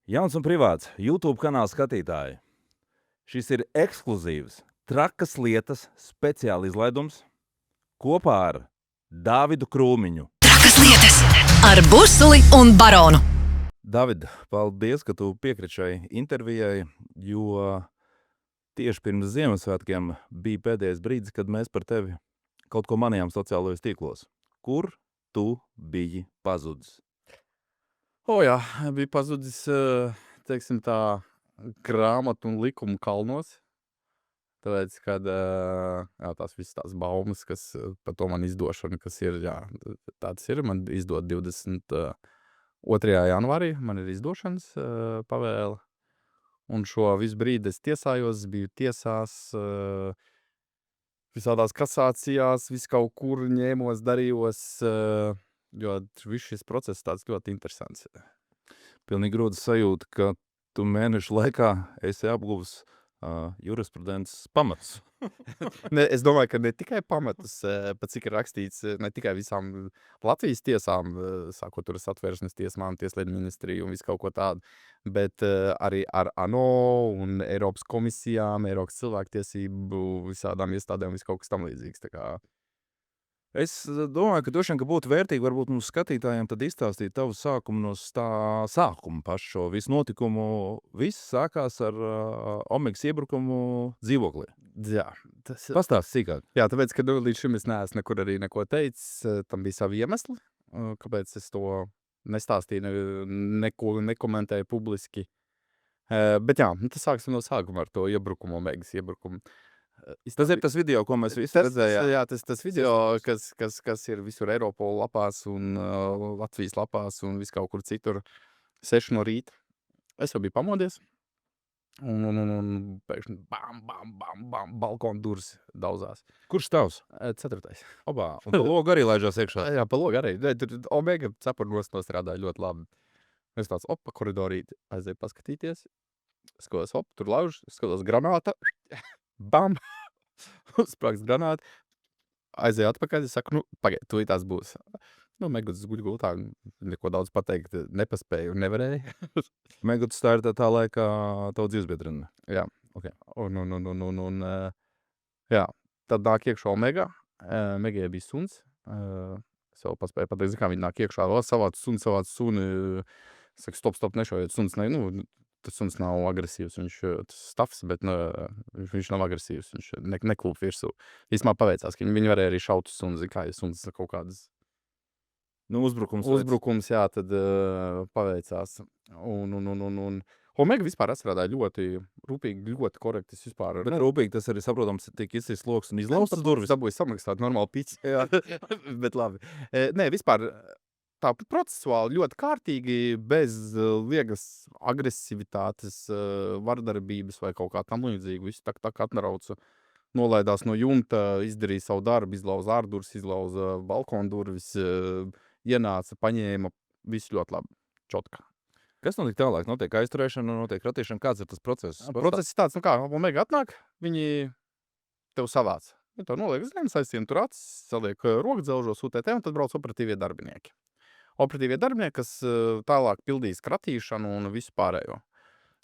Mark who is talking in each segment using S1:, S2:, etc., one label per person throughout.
S1: Jauns un privāts YouTube kanāla skatītāji. Šis ir ekskluzīvs, trakas lietas speciāli izlaidums kopā ar Dāvidu Krūmiņu.
S2: Trakas lietas ar Busuli un Baronu.
S1: David, paldies, ka tu piekriti šai intervijai, jo tieši pirms Ziemassvētkiem bija pēdējais brīdis, kad mēs par tevi kaut ko manījām sociālajos tīklos. Kur tu biji pazudis?
S3: Jā, bija pazudis, teiksim tā, grāmatu un likumu kalnos. Tāpēc, kad tās visas tās baumas, kas par to man izdošanu, kas ir, tāds ir, man izdod 22. janvārī, man ir izdošanas pavēle. Un šo visu brīdi es tiesājos, biju tiesās, visādās kasācijās, visu kaut kur ņēmos, darījos, jo viss šis process tāds ļoti interesants.
S1: Pilnīgi grūti sajūta, ka tu mēnešu laikā esi apguvis jurisprudences pamatus.
S3: Es domāju, ka ne tikai pamatus, pat cik ir rakstīts, ne tikai visām Latvijas tiesām, sākot ar Satversmes tiesām, Tieslietu ministriju un visu kaut ko tādu, bet arī ar ANO un Eiropas komisijām, Eiropas cilvēktiesību visādām iestādēm, visu kaut kas tam līdzīgs. Tā kā
S1: Es domāju, ka droši vien, ka būtu vērtīgi varbūt mums skatītājiem tad izstāstīt tavu sākumu no tā sākuma pašu šo visu notikumu. Viss sākās ar Omegas iebrukumu dzīvoklī.
S3: Jā, tas
S1: Pastāst sīkāk.
S3: Jā, tāpēc, ka līdz šim es neesmu nekur arī neko teicis, tam bija savi iemesli, kāpēc es to nestāstīju, neko nekomentēju publiski. Bet jā, tas sāksim no sākuma ar to iebrukumu, Omegas iebrukumu.
S1: Tas ir tas video, ko mēs visi redzējām.
S3: Jā, tas video, kas ir visur Eiropola lapās un Latvijas lapās un vis kaut kur citur 6 no rīta. Es jau biju pamodies. Un pēkšņi bam, balkona durvis daudzās.
S1: Kurš tavs?
S3: 4.
S1: Obā, un pa logu arī laižās iekšā.
S3: Jā, pa logu arī. Tur Omega cepurnos nostrādāja ļoti labi. Es tāds, pa koridorīt aizēju paskatīties. Skatos, tur lauž, skatos granāta. Bam! Sprāks granāta. Aizēju atpakaļ, saku, pagaid, tūlīt tās būs. Meguds guļ gultā, neko daudz pateikt nepaspēju un nevarēju.
S1: Meguds tā ir tā laikā tavu dzīvesbiedrina.
S3: Jā, ok. Un jā, tad nāk iekšā Omega. Megai bija suns. Es vēl paspēju pateikt, kā viņi nāk iekšā. Savāc suni. Saka, stop, nešaujiet. Tas suns nav agresīvs, viņš stafs, bet viņš nav agresīvs, viņš neklūp virsū. Īsmā paveicās, ka viņi varēja arī šaut uz suns, kā ja suns kaut kādas uzbrukums, jā, tad paveicās. Un Omega vispār atstrādāja ļoti rūpīgi, ļoti korekti.
S1: Bet rūpīgi tas arī saprotams, tiek izsīs loks un izlaustas durvis.
S3: Dabūja samaksāt normāli piķi. Bet labi. Nē, vispār tā procesuāli ļoti kārtīgi, bez liegas agresivitātes, vardarbības vai kaut kā tam līdzīgu. Visu tā atnerauca, nolaidās no jumta, izdarīja savu darbu, izlauza ārdurvis, izlauza balkona durvis, ienāca, paņēma, visu ļoti labi, čotka.
S1: Kas notiek tālāk? Notiek aizturēšana, notiek ratīšana. Kāds ir tas process?
S3: Process ir tāds, kā Omega atnāk, viņi tev savāc. Ja tev noliek zemes, aizsien tur acis, saliek rokdzelžos, UTT, un tad brauc operatīvie darbinieki. Operatīvie darbinieki, kas tālāk pildīs kratīšanu un visu pārējo.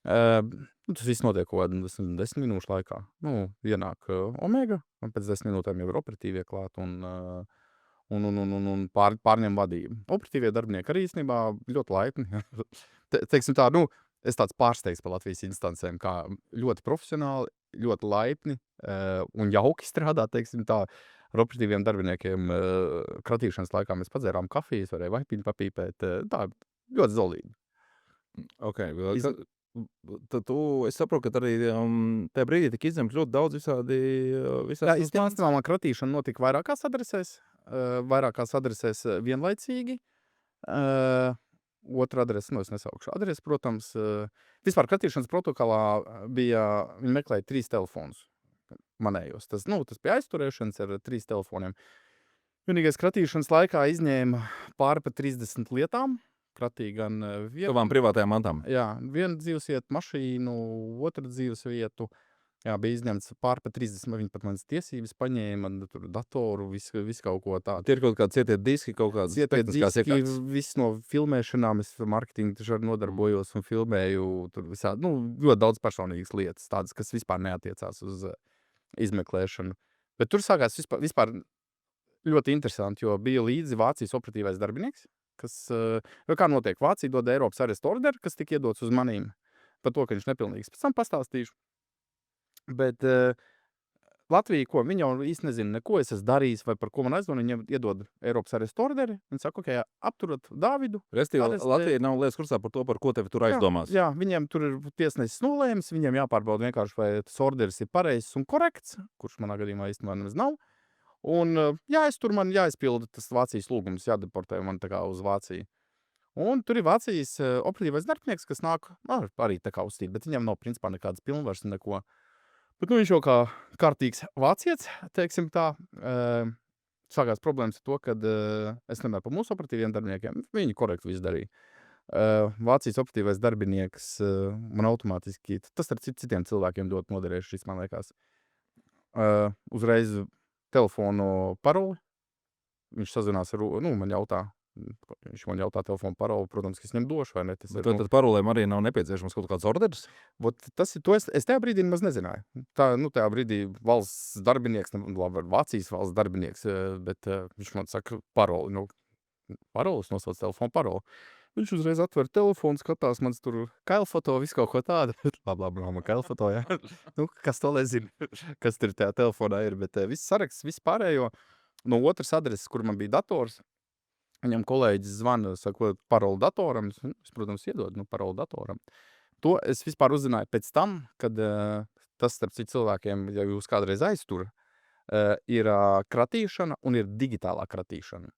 S3: Tas viss notiek kaut kādā 10 minūšu laikā. Ienāk Omega, un pēc 10 minūtēm jau ir operatīvie klāt un pārņem vadību. Operatīvie darbinieki arī īstenībā ļoti laipni. Teiksim tā, es tāds pārsteigts par Latvijas instancēm, kā ļoti profesionāli, ļoti laipni un jauki strādā, teiksim tā. Ar operatīviem darbiniekiem kratīšanas laikā mēs padzērām kafijas, varēja vaipiņu papīpēt. Tā, ļoti zolīgi.
S1: Ok, tad es saprotu, ka arī tajā brīdī tika izņemt ļoti daudz visādi.
S3: Jā, īstenībā man kratīšana notika vairākās adresēs vienlaicīgi. Otra adrese, es nesaukšu adresi, protams. Vispār kratīšanas protokolā viņi meklēja 3 telefonus. Manējos. Tas bija aizturēšanas ar 3 telefoniem. Vienīgais kratīšanas laikā izņēma pāri pa 30 lietām. Kratīja gan vienu.
S1: Tavām privātajām mantām.
S3: Jā, vienu dzīvesvietu mašīnu, otru dzīvesvietu. Jā, bija izņemts pār pa 30, viņi pat manas tiesības paņēma, tur datoru, visu kaut ko tādu.
S1: Tie ir kaut kādi cietie diski, kaut kādas tehniskās iekārtas.
S3: Viss no filmēšanām, es marketingu taču arī nodarbojos un filmēju tur visādi, ļoti daudz personīgas lietas, tādas, kas vispār neatiecās uz izmeklēšanu. Bet tur sākās vispār ļoti interesanti, jo bija līdzi Vācijas operatīvais darbinieks, kas, kā notiek, Vācija dod Eiropas arestu orderu, kas tika iedots uz manīm, par to, ka viņš nepilnīgs. Pēc tam pastāstīšu. Bet Latvija, ko viņi jau īsti nezina neko, es esmu darījis vai par ko man aizvana, viņiem iedod Eiropas arestu orderi, viņi saka, ok, apturat Dāvidu.
S1: Restīvi, Latvija nav lietas kursā par to, par ko tevi tur aizdomās.
S3: Jā, viņiem tur ir tiesnesis nolēms, viņiem jāpārbauda vienkārši, vai tas orderis ir pareizs un korekts, kurš manā gadījumā īstenībā nemaz nav. Un man jāizpilda tas Vācijas lūgums, jādeportē man tā kā uz Vāciju. Un tur ir Vācijas operatīvais darbinieks, kas nāk arī tā kā uzstīt, bet viņam nav principā nekādas pilnvaras neko. Bet viņš jau kā kārtīgs vācietis, teiksim tā, sākās problēmas ar to, kad es nemēr par mūsu operatīviem darbiniekiem, viņi korekti visu darīja. Vācijas operatīvais darbinieks man automātiski, tas ar citiem cilvēkiem dot noderējuši, man liekas, uzreiz telefonu paroli, viņš sazinās ar, man jautā, viņš man jautā telefonu paroli, protams, ka es viņam došu, vai ne?
S1: Tad parolēm arī nav nepieciešams kaut kāds orders?
S3: Es tajā brīdī nemaz nezināju. Tajā brīdī valsts darbinieks, Vācijas valsts darbinieks, bet viņš man saka paroli, parolis nosauc telefonu paroli. Viņš uzreiz atver telefonu, skatās mans tur kailfoto, visu kaut ko tādu. Labi, man kailfoto, jā. Kas to nezina, kas tur tajā telefonā ir, bet viss saraksts, viss pārējo no otras adreses, kur man bija dators, viņam kolēģis zvana, saka, paroli datoram, es, protams, iedodu paroli datoram. To es vispār uzzināju pēc tam, kad tas, starp citu cilvēkiem, ja jūs kādreiz aiztur, ir kratīšana un ir digitālā kratīšana.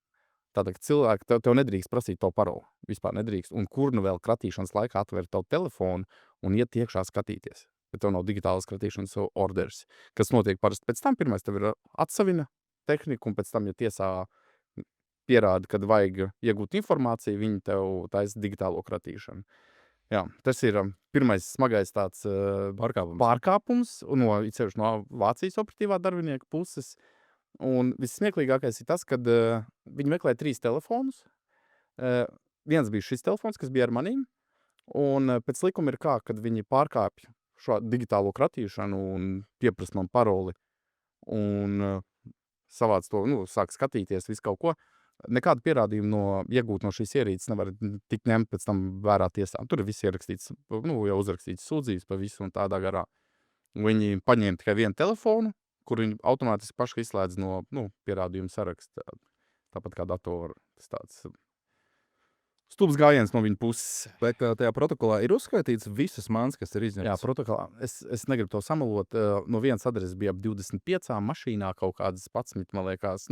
S3: Tātad cilvēki, tev nedrīkst prasīt to paroli, vispār nedrīkst. Un kur nu vēl kratīšanas laikā atver tavu telefonu un iet iekšā skatīties. Bet tev nav digitālas kratīšanas orders, kas notiek parasti pēc tam. Pirmais tev ir atsavina tehnika, un pēc tam, ja tiesā pierāda, kad vajag iegūt informāciju, viņi tev taisa digitālo kratīšanu. Jā, tas ir pirmais smagais tāds pārkāpums no Vācijas operatīvā darbinieka puses. Un vissmieklīgākais ir tas, kad viņi meklē 3 telefonus. Viens bija šis telefons, kas bija ar manīm, un pēc likuma ir kā, kad viņi pārkāpj šo digitālo kratīšanu un pieprasa man paroli un savāc to, sāk skatīties visu kaut ko. Nekādu pierādījumu iegūt no šīs ierīces nevar tikt ņemt pēc tam vērā tiesā. Tur ir viss ierakstīts, jau uzrakstīts sūdzības pa visu un tādā garā. Viņi paņēma tikai vienu telefonu, kur viņi automātiski paši izslēdz no pierādījumu saraksta. Tāpat kā datoru. Tas tāds stulbs gājiens no viņa puses.
S1: Bet tajā protokolā ir uzskaitīts visas mans, kas ir izņemts.
S3: Jā, protokolā. Es negribu to samalot. No vienas adreses bija ap 25 mašīnā kaut kādas 11, man liekas.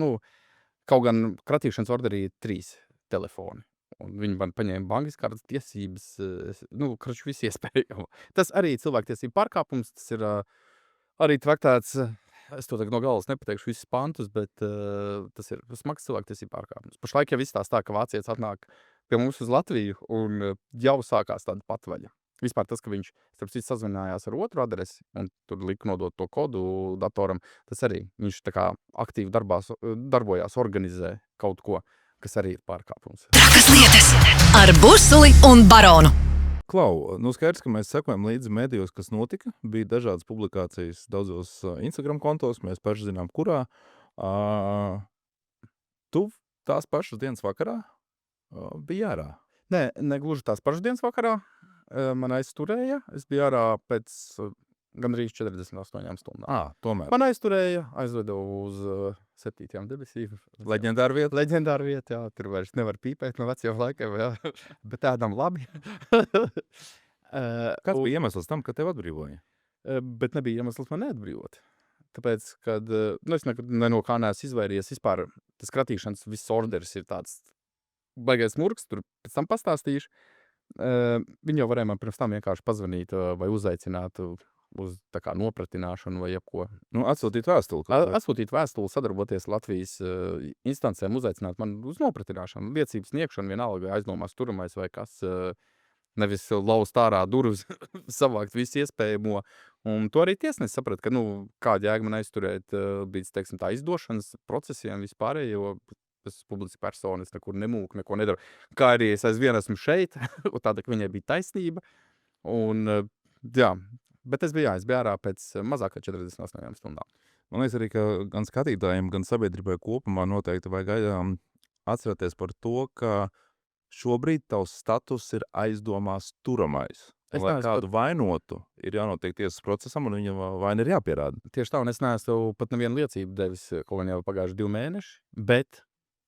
S3: Kaut gan kratīšanas orderī 3 telefoni. Un viņi man paņēma bankas kārtas tiesības, kraču visu iespējamo. Tas arī cilvēktiesību pārkāpums, tas ir arī traktēts, es to tagad no galvas nepateikšu visus pantus, bet tas ir smags cilvēktiesību pārkāpums. Pašlaik jau viss tā, ka vācietis atnāk pie mums uz Latviju un jau sākās tāda patvaļa. Vispār tas, ka viņš, starp citu, sazvinājās ar otru adresi un tur lika nodot to kodu datoram, tas arī viņš tā kā aktīvi darbojās, organizē kaut ko, kas arī ir pārkāpums.
S2: Trakas lietas ar Busuli un Baronu.
S1: Klau, skaidrs, ka mēs sekojam līdzi medijos, kas notika. Bija dažādas publikācijas daudzos Instagram kontos, mēs paši zinām, kurā. Tu tās pašas dienas vakarā biji ārā?
S3: Nē, negluži tās pašas dienas vakarā. Man aizturēja. Es biju ārā pēc gandrīz 48 stundām.
S1: Tomēr.
S3: Man aizturēja, aizvedu uz 7. debesīm.
S1: Leģendāra vieta?
S3: Leģendāra vieta, jā. Tur vairs nevar pīpēt no vecajiem laikiem, jā. Bet tādam labi.
S1: Kāds bija iemesls tam, ka tev atbrīvoja?
S3: Bet nebija iemesls man neatbrīvot. Tāpēc, kad es nekad no kā neesmu izvairījies. Vispār tas kratīšanas viss orders ir tāds baigais murks, tur pēc tam pastāstīšu. Viņi jau varēja man pirms tam vienkārši pazvanīt vai uzaicināt uz tā kā nopratināšanu vai jebko.
S1: Atsūtīt vēstuli.
S3: Atsūtīt vēstuli, sadarboties Latvijas instancēm, uzaicināt man uz nopratināšanu, liecības sniegšanu, vienalga aizdomās turamais vai kas, nevis laust ārā durvis, savākt visu iespējamo Un to arī tiesnesis saprata, ka, kāda jēga man aizturēt bija, teiksim, tā izdošanas procesiem vispārējo, jo es esmu publiska persona, es nekur nemūku, neko nedaru. Kā arī es aizvien esmu šeit, un tāda, ka viņai bija taisnība. Un, jā, bet es biju ārā pēc mazāk kā 48 stundām.
S1: Man liekas arī, ka gan skatītājiem, gan sabiedrībai kopumā noteikti vajag atcerēties par to, ka šobrīd tavs status ir aizdomās turamais.
S3: Es
S1: Lai
S3: neesmu
S1: kādu vainotu, ir jānotiek tiesas procesam, un viņa vaina ir jāpierāda.
S3: Tieši tā, un es neesmu pat nevienu liecību devis, ko jau pagājuši 2 mēneši, bet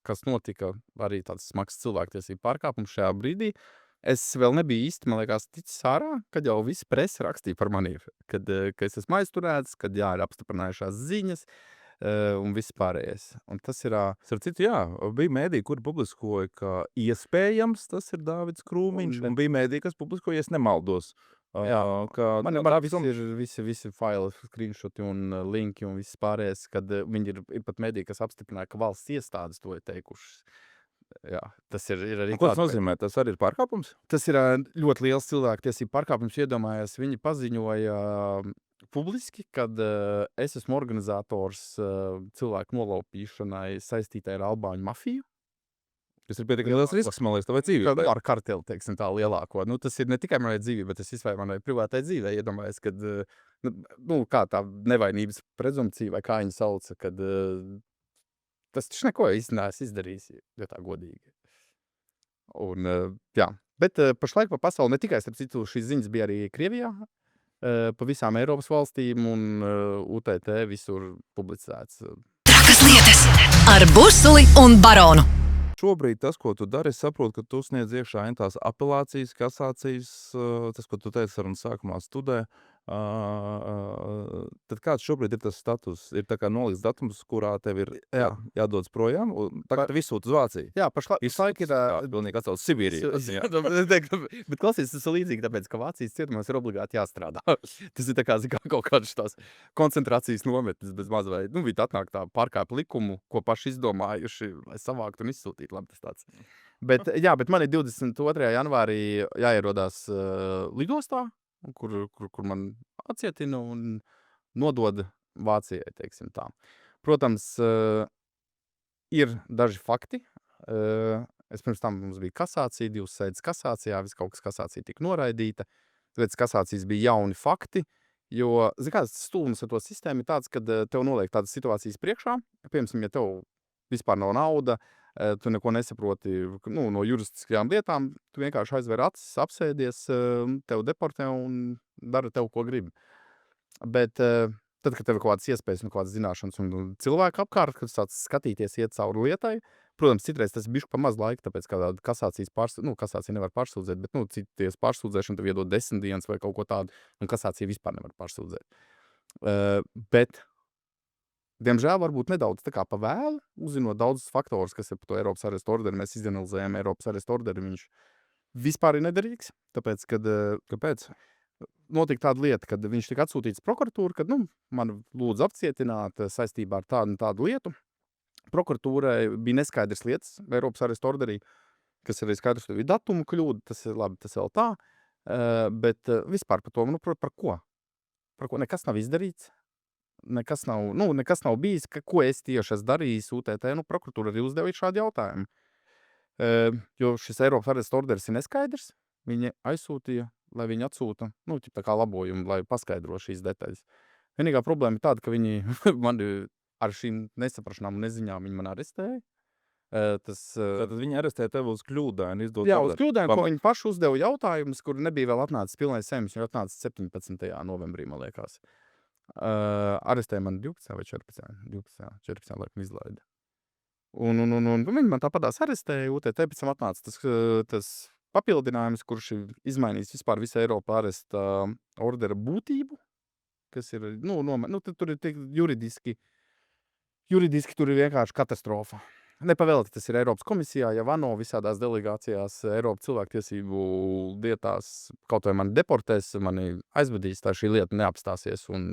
S3: kas notika arī tāds smags cilvēktiesību pārkāpums šajā brīdī, es vēl nebiju īsti, man liekas, ticis ārā, kad jau visi presa rakstīja par mani, ka es esmu aizturēts, kad ir apstiprinājušās ziņas un viss pārējais. Un tas ir...
S1: Starp citu, jā, bija mēdī, kur publiskoja, ka iespējams tas ir Dāvids Krūmiņš, un bija mēdī, kas publiskoja, es nemaldos.
S3: Jā,
S1: ka
S3: man ir visi faili, screenshoti un linki un viss pārējais, kad viņi ir pat mediji, kas apstiprināja, ka valsts iestādes to ir teikušas. Jā, tas ir arī
S1: ko tas nozīmē? Tas arī ir pārkāpums?
S3: Tas ir ļoti liels cilvēktiesību pārkāpums. Iedomājies, viņi paziņoja publiski, kad es esmu organizators cilvēku nolaupīšanai saistītai ar albāņu mafiju.
S1: Tas ir pietiekami liels risks, man liekas, tavai dzīvībai.
S3: Ar karteli, teiksim, tā lielāko. Tas ir ne tikai manai dzīvībai, bet tas vispār manai privātai dzīvei. Iedomājies, kad, kā tā nevainības prezumpcija, vai kā viņi sauca, kad tas taču neko neesmu izdarījis, ja tā godīgi. Un, jā. Bet pašlaik pa pasauli ne tikai, starp citu, šīs ziņas bija arī Krievijā, pa visām Eiropas valstīm un UTT visur publicēts.
S2: Trakas lietas ar Busuli un Baronu.
S1: Šobrīd tas, ko tu dari, es saprotu, ka tu sniedz iekšā tās apelācijas, kasācijas, tas, ko tu teici sarunas sākumā studē. Tad kāds šobrīd ir tas status? Ir tā kā nolikts datums, kurā tev ir jādodas projām, un tagad viss sūt uz Vāciju.
S3: Jā, pašlaik ir...
S1: Pilnīgi atcelt Sibīriju.
S3: Bet klausies, tas ir līdzīgi, tāpēc, ka Vācijas cietumos ir obligāti jāstrādā. Tas ir tā kā kaut kādas tās koncentrācijas nometnes bez maz vai, viņi atnāk tā pārkāpa likumu, ko paši izdomājuši, lai savāktu un izsūtītu. Labi, tas tāds. Bet man ir 22. janvārī jāierodās lidostā, kur man atsietina un nodod Vācijai, teiksim tā. Protams, ir daži fakti. Es pirms tam mums bija kasācija, 2 sēdes kasācijā, viss kaut kas kasācija tika noraidīta. Tāpēc kasācijas bija jauni fakti, jo, kāds stulbums ar to sistēmu ir tāds, kad tev noliek tādas situācijas priekšā. Piemēram, ja tev vispār nav nauda, tu neko nesaproti no juristiskajām lietām, tu vienkārši aizver acis, apsēdies, tev deportē un dara tev, ko gribi. Bet tad, kad tev ir kaut kādas iespējas un kaut kādas zināšanas un cilvēku apkārt, kad sāc skatīties, iet cauri lietai, protams, citreiz tas bišķi pa maz laika, tāpēc, ka kasācijas kasācija nevar pārsūdzēt, bet, cities pārsūdzēšana tev iedod 10 dienas vai kaut ko tādu, un kasācija vispār nevar pārsūdzēt. Bet diemžēl varbūt nedaudz tā kā pa vēlu, uzzinot daudzus faktorus, kas ir par to Eiropas arestu orderi. Mēs izanalizējam Eiropas arestu orderi, viņš vispār ir nederīgs, tāpēc, kad kāpēc? Notika tāda lieta, kad viņš tika atsūtīts prokuratūru, kad man lūdzu apcietināt saistībā ar tādu un tādu lietu. Prokuratūrai bija neskaidrs lietas Eiropas arestu orderī, kas arī skaidrs, ka bija datumu kļūda, tas ir labi, tas vēl tā, bet vispār par to, par ko? Par ko nekas nav izdarīts. Nekas nav bijis, ko es tieši esmu darījis UTT, prokuratūra arī uzdeva šādu jautājumu. Jo šis Eiropas arestu orderis ir neskaidrs, viņi aizsūtīja, lai viņi atsūta, tā kā labojumu, lai paskaidro šīs detaļas. Vienīgā problēma ir tāda, ka viņi mani ar šīm nesaprašanām un neziņām viņi man arestēja.
S1: Tātad viņi arestēja tevi uz kļūdainu izdot.
S3: Jā, uz kļūdainu, ko viņi paši uzdeva jautājumus, kur nebija vēl atnācis pilnais saimnis, jo atnācis 17. novembrī, man liekas. Arestēja man 12 vai 14 laikam izlaida. Un viņi man tāpatās arestēja, UTT pēc tam atnāca tas papildinājums, kurš ir izmainījis vispār visu Eiropa aresta ordera būtību, kas ir, tur ir juridiski tur ir vienkārši katastrofa. Nepavēlti, tas ir Eiropas komisijā, Javano, visādās delegācijās, Eiropas cilvēktiesību lietās, kaut vai mani deportēs, mani aizvedīs, tā šī lieta neapstāsies, un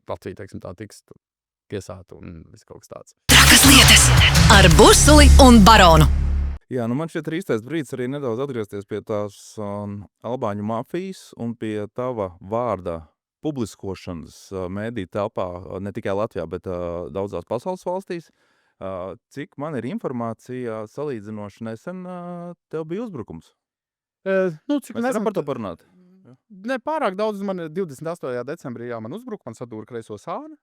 S3: Latvija, teiksim, tā tiks tiesāta un viss kaut kas tāds.
S2: Trakas lietas ar Busuli un Baronu.
S1: Jā, man šķiet ir īstais brīdis arī nedaudz atgriezties pie tās albāņu mafijas un pie tava vārda publiskošanas mēdī telpā ne tikai Latvijā, bet daudzās pasaules valstīs. Cik man ir informācija, salīdzinoši nesen tev bija uzbrukums?
S3: Cik
S1: Mēs varam par to parunāt?
S3: Ne pārāk daudz, man 28. decembrī man uzbruka, man sadūra kreiso sāni.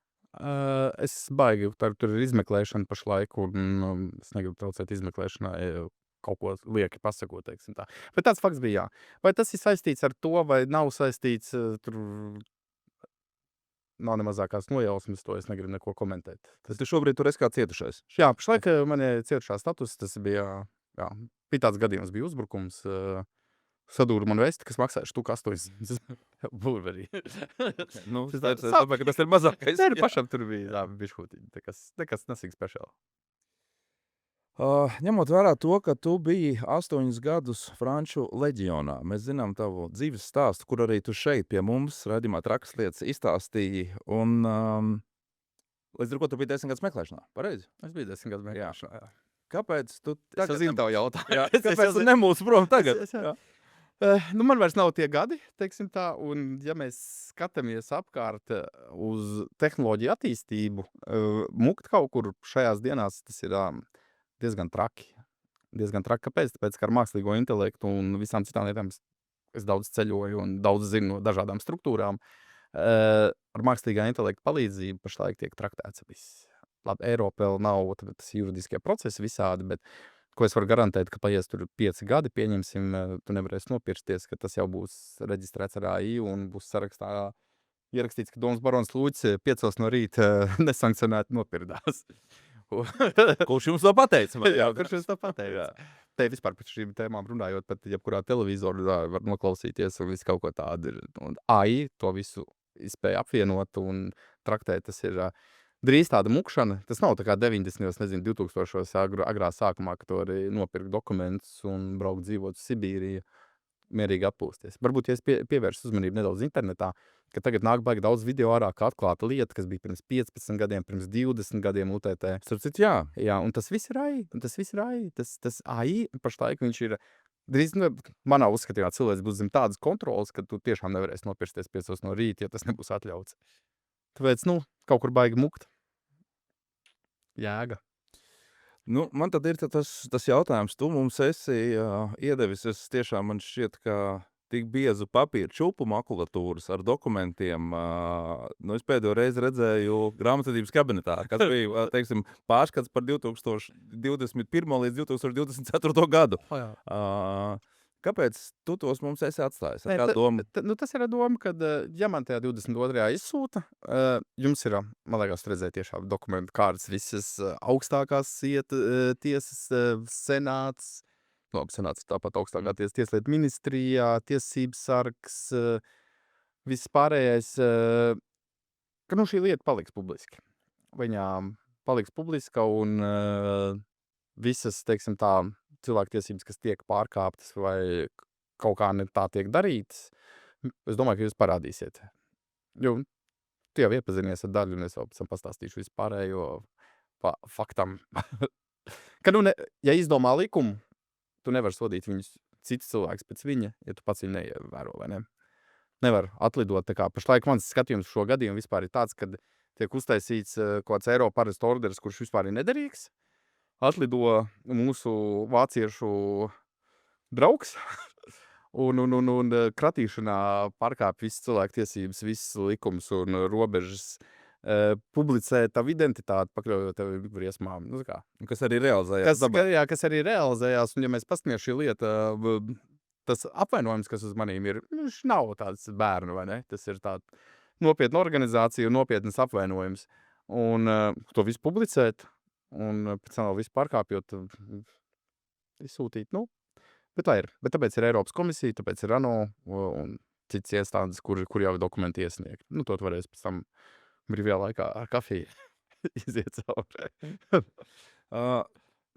S3: Es baigi, tur ir izmeklēšana pašlaik, un es negribu traucēt izmeklēšanai, kaut ko lieki pasakot, teiksim tā. Bet tāds fakts bija, jā. Vai tas ir saistīts ar to, vai nav saistīts, tur nav ne mazākās nojausmas, to es negribu neko komentēt.
S1: Tu šobrīd tur esi kā cietušais.
S3: Jā, pašlaik man ir cietušā status, tas bija, bija tāds gadījums, bija uzbrukums, sadūra man vesti, kas maksāja štuku 800 burverī.
S1: Tāpēc, ka tas ir mazākais.
S3: Pašam tur bija bišķūtiņi, nekas nesīgs speciāli.
S1: Ņemot vērā to, ka tu biji 8 gadus Franču leģionā, mēs zinām tavu dzīves stāstu, kur arī tu šeit pie mums raidījumā Trakas lietas izstāstīji, un līdz ar ko tu biji 10 gadus meklēšanā, pareizi?
S3: Es biju 10 gadus meklēšanā, jā.
S1: Kāpēc tu
S3: Es jau zinu tavu jautājumu.
S1: Kāpēc tu nemūsi prom tagad?
S3: Man vairs nav tie gadi, teiksim tā, un ja mēs skatāmies apkārt uz tehnoloģiju attīstību, mukt kaut kur šajās dienās, tas ir diezgan traki. Kāpēc? Tāpēc, ka ar mākslīgo intelektu un visām citām lietām es daudz ceļoju un daudz zinu no dažādām struktūrām. Ar mākslīgā intelekta palīdzību pašlaik tiek traktēts viss. Labi, Eiropa vēl nav tas juridiskie procesi visādi, bet ko es varu garantēt, ka paies tur 5 gadi, pieņemsim, tu nevarēsi nopirksties, ka tas jau būs reģistrēts ar AI un būs sarakstā ierakstīts, ka Doms Barons Lūķis 5 no rīta nesankcionēti nopirdās.
S1: Kurš jums to pateica?
S3: Jā, kurš jums to pateica? Te vispār par šīm tēmām runājot, pat jebkurā televizoru var noklausīties un visu kaut ko tādu ir. Un AI to visu spēja apvienot un traktēt, tas ir drīz tāda mukšana. Tas nav tā kā 90. 2000. agrā sākumā, ka tu vari nopirkt dokumentus un braukt dzīvot uz Sibīriju, mierīgi atpūsties. Varbūt, ja es pievēršu uzmanību nedaudz internetā, ka tagad nāk baigi daudz video ārā, kā atklāta lieta, kas bija pirms 15 gadiem, pirms 20 gadiem UTT.
S1: Starp citu, jā.
S3: Jā, un tas viss ir AI. Tas AI pašlaik viņš ir drīz, manā uzskatījumā cilvēks būs zem tādas kontrolas, ka tu tiešām nevarēsi nopirksties 5 no rīta, ja tas nebūs atļauts. Tāpēc, kaut kur baigi mukt. Jēga.
S1: Man tad ir tas jautājums, tu mums esi iedevis, es tiešām man šķiet, ka tik biezu papīru čupu makulatūras ar dokumentiem, es pēdējo reizi redzēju grāmatvedības kabinetā, kas bija, teiksim, pārskats par 2021. līdz 2024. gadu. Kāpēc tu tos mums esi atstājis? Ar kādu domu?
S3: Tas ir doma, ka, ja man tajā 22. izsūta, jums ir, man liekas, redzēt tiešām dokumentu kārtas visas augstākās tiesas, senāts, senāts tāpat augstākā tieslietu ministrijā, tiesības sargs, viss pārējais, ka šī lieta paliks publiski. Viņā paliks publiska un visas, teiksim tā, cilvēktiesības, kas tiek pārkāptas vai kaut kā ne tā tiek darītas, es domāju, ka jūs parādīsiet. Jo tu jau iepazinies ar daļu, un es vēl pēc tam pastāstīšu vispārējo faktam. Ka, ja izdomā likumu, tu nevar sodīt viņus cits cilvēks pēc viņa, ja tu pats viņu neievēro, vai ne? Nevar atlidot, tā kā pašlaik mans skatījums šo gadījumu vispār ir tāds, kad tiek uztaisīts kaut kāds Eiropa arestu orderis, kurš vispār ir nederīgs. Atlido mūsu vāciešu draugs un kratīšanā pārkāp visas cilvēktiesības, visas likumus un robežas, publicē tavu identitāti, pakļaujot tevi briesmām.
S1: Kas arī realizējās.
S3: Kas arī realizējās, un ja mēs paskatāmies šī lieta, tas apvainojums, kas uz manīm ir, viņš nav tāds bērnu, vai ne? Tas ir tāda nopietna organizācija un nopietnas apvainojums. Un to visu publicēt, un pēc tam vēl visu pārkāpjot, izsūtīt, bet tā ir. Bet tāpēc ir Eiropas komisija, tāpēc ir ANO un citas iestādes, kur jau dokumenti iesniegt. To tu varēs pēc tam brīvajā laikā ar kafiju iziet cauri.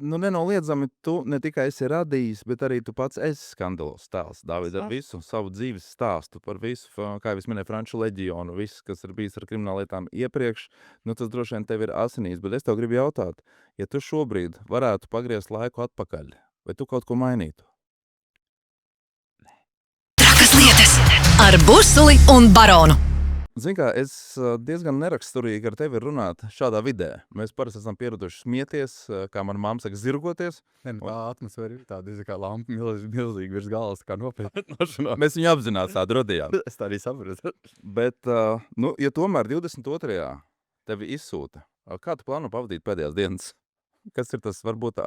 S1: Nenoliedzami tu ne tikai esi radījis, bet arī tu pats esi skandalos tēls, Dāvid, ar visu savu dzīves stāstu par visu, kā jau es minēju, Franču leģionu, viss, kas ir bijis ar krimināllietām iepriekš, tas droši vien tev ir asinīs, bet es tev gribu jautāt, ja tu šobrīd varētu pagriezt laiku atpakaļ, vai tu kaut ko mainītu?
S2: Trakas lietas ar Busuli un Baronu.
S1: Zini kā, es diezgan neraksturīgi ar tevi runāt šādā vidē. Mēs parasti esam pieraduši smieties, kā mana mamma saka, zirgoties.
S3: Tā atmosfēra ir tāda, kā lampa milzīgi virs galvas, kā nopietnošanā.
S1: Mēs viņu apzināti tādu radījām.
S3: Es tā arī saprotu.
S1: Bet, ja tomēr 22. tevi izsūta, kā tu plāno pavadīt pēdējās dienas? Kas ir tas, varbūt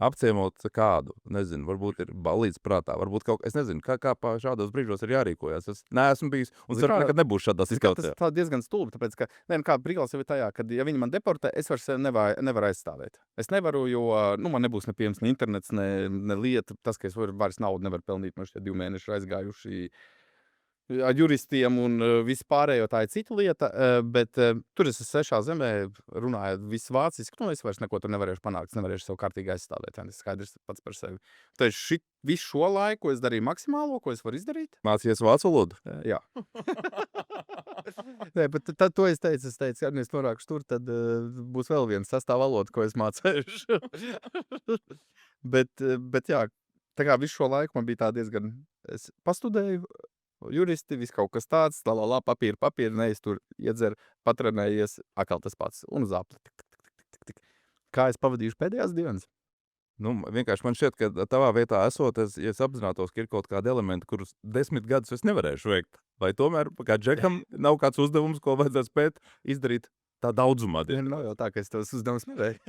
S1: apciemot kādu, nezinu, varbūt ir balīts prātā, varbūt kaut, es nezinu, kā šādos brīžos ir jārīkojas. Es neesmu bijis, un ceru, nekad nebūšu šādā situācijā.
S3: Tas diezgan stulbi, tāpēc, ka kā brīvals jau ir tajā, ka, ja viņi man deportē, es vairs nevaru aizstāvēt. Es nevaru, jo, man nebūs ne pieejams ne internets, ne lieta, tas, ka es vairs naudu nevaru pelnīt, man šie 2 mēneši ir aizgājuši ar juristiem un vispārējo, tā ir cita lieta, bet tur es svešā zemē runāju visu vāciski, es vairs neko tur nevarēšu panākt, es nevarēšu sev kārtīgi aizstāvēt, tas skaidrs pats par sevi. Tad visu šo laiku es darīju maksimālo, ko es varu izdarīt.
S1: Mācījies vācu valodu?
S3: Jā. Nē, bet tad to es teicu, ja es norākšu tur, tad būs vēl viena sastā valoda, ko es mācēšu. bet jā, tā kā visu šo laiku man bija tā diezgan, es pastudēju, juristi, viss kaut kas tāds, papīri, es tur iedzeru, patrenējies, atkal tas pats, un uz apli. Kā es pavadīšu pēdējās dienas?
S1: Nu, vienkārši man šķiet, ka tavā vietā esot, es apzinātos, ka ir kaut kādi elementi, kurus 10 gadus es nevarēšu veikt. Vai tomēr, kā Džekam, nav kāds uzdevums, ko vajadzētu spēt izdarīt tā daudzumā?
S3: Nav jau tā, ka es tos uzdevumus nevēju.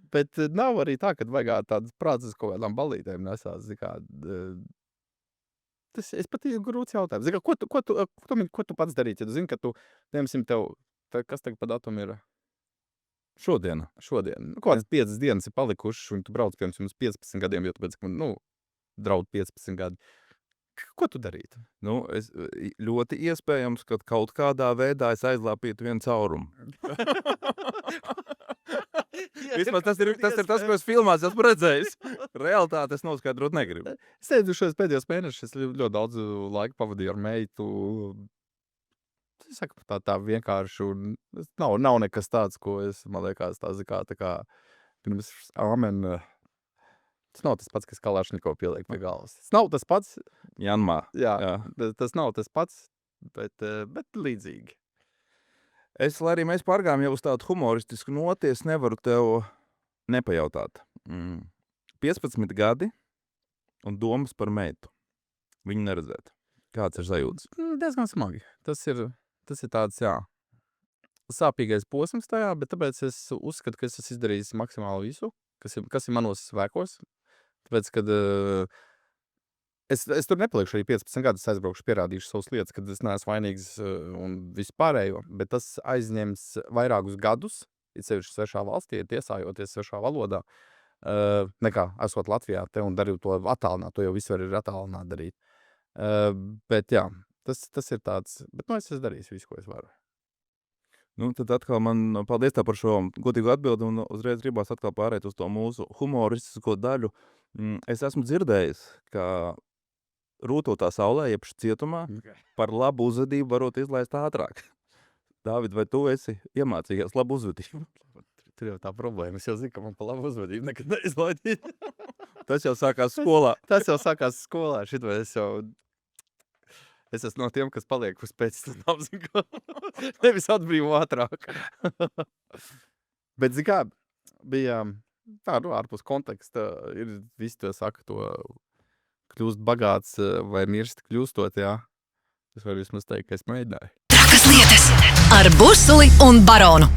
S3: Bet nav arī tā, ka vajag tādas prātas kaut kādām balītēm nesās, Es pat ir grūts jautājums. Ko tu pats darīt? Ja tu zini, ka tu, kas tagad pa datumu ir?
S1: Šodien.
S3: Kādas 5 dienas ir palikušas, un tu brauc, piemēram, uz 15 gadiem, jo tāpēc, ka, draud 15 gadi. Ko tu darītu?
S1: Es ļoti iespējams, ka kaut kādā veidā es aizlāpītu vienu caurumu. Vismaz tas ir tas, ko es filmās esmu redzējis. Realitāti es noskaidrot negribu.
S3: Es teicu, šos pēdējos mēnešus es ļoti daudz laika pavadīju ar meitu. Es saku, tā vienkārši, un nav nekas tāds, ko es, man liekas, tā kā pirms āmen. Tas nav tas pats, kas Kalāšņikovu pieliek pie galvas. Tas nav tas pats.
S1: Janmā.
S3: Jā. Tas nav tas pats, bet līdzīgi.
S1: Lai arī mēs pārgājām jau uz tādu humoristisku noti, es nevaru tev nepajautāt. 15 gadi un domas par meitu. Viņu neredzēt. Kāds ir sajūtas?
S3: Diezgan smagi. Tas ir tāds, sāpīgais posms tajā, bet tāpēc es uzskatu, ka es esmu izdarījis maksimāli visu, kas ir manos spēkos. Tāpēc, kad es tur nepalikšu arī 15 gadus, aizbraukšu, pierādīšu savas lietas, kad es neesmu vainīgs un vispārējo, bet tas aizņems vairākus gadus, it sevišķi svešā valstī, tiesājoties svešā valodā, nekā esot Latvijā te un darīt to attālināt, to jau visu var ir attālināt darīt. Bet jā, tas ir tāds, bet es esmu darījis visu, ko es varu.
S1: Tad atkal man paldies tev par šo godīgu atbildi un uzreiz gribās atkal pārēt uz to mūsu humoristisko daļu. Es esmu dzirdējis, ka rūtotā saulē, jeb cietumā, par labu uzvedību varot izlaist ātrāk. Dāvid, vai tu esi iemācījies labu uzvedību?
S3: Tur jau tā problēma. Es jau zinu, ka man par labu uzvedību nekad neizlaidīt.
S1: Tas jau sākās skolā.
S3: Šito es esmu no tiem, kas paliek uz pēcstundām, nevis atbrīvo ātrāk. Bet, kā, bija tā, ārpus konteksta, ir visi to saka, to kļūst bagāts vai mirst kļūstot, jā. Es varu vismaz teikt, ka es mēģināju.
S2: Trakas lietas ar Busuli un Baronu.